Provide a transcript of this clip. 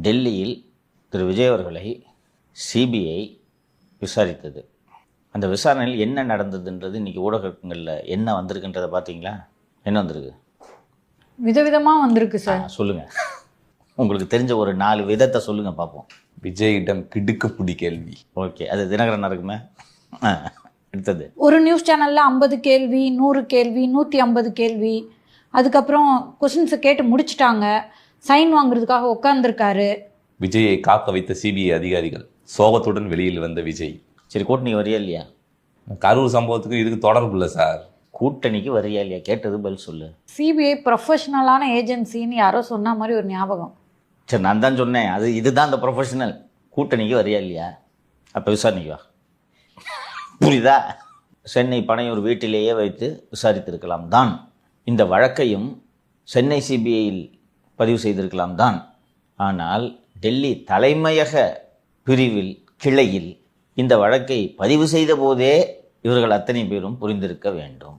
டெல்லியில் திரு விஜய் அவர்களை சிபிஐ விசாரித்தது. அந்த விசாரணையில் என்ன நடந்ததுன்றது இன்றைக்கி ஊடகங்களில் என்ன வந்திருக்குன்றதை பார்த்தீங்களா? என்ன வந்திருக்கு? விதவிதமாக வந்திருக்கு சார். சொல்லுங்கள், உங்களுக்கு தெரிஞ்ச ஒரு 4 விதத்தை சொல்லுங்கள் பார்ப்போம். விஜயிடம் கிடுக்குப்பிடி கேள்வி. ஓகே, அது தினகரன் இருக்குமே. எடுத்தது ஒரு நியூஸ் சேனலில் 50 கேள்வி, 100 கேள்வி, 150 கேள்வி, அதுக்கப்புறம் கொஸ்டின்ஸை கேட்டு முடிச்சிட்டாங்க. சைன் வாங்குறதுக்காக உட்காந்துருக்காரு. விஜயை காக்க வைத்த சிபிஐ அதிகாரிகள். சோகத்துடன் வெளியில் வந்த விஜய். சரி, கூட்டணி வரியா இல்லையா? கரூர் சம்பவத்துக்கு இதுக்கு தொடர்பு இல்லை சார். கூட்டணிக்கு வரியா இல்லையா கேட்டது பதில் சொல்லு. சிபிஐ ப்ரொஃபஷ்னலான ஏஜென்சின்னு யாரோ சொன்ன மாதிரி ஒரு ஞாபகம். சரி, நான் தான் சொன்னேன், இதுதான் அந்த ப்ரொஃபஷனல். கூட்டணிக்கு வரியா இல்லையா? அப்போ விசாரணைக்கு வா. புரியுதா? சென்னை பனையூர் வீட்டிலேயே வைத்து விசாரித்திருக்கலாம் தான். இந்த வழக்கையும் சென்னை சிபிஐயில் பதிவு செய்திருக்கலாம் தான். ஆனால் டெல்லி தலைமையக பிரிவில் கிளையில் இந்த வழக்கை பதிவு செய்த போதே இவர்கள் அத்தனை பேரும் புரிந்திருக்க வேண்டும்.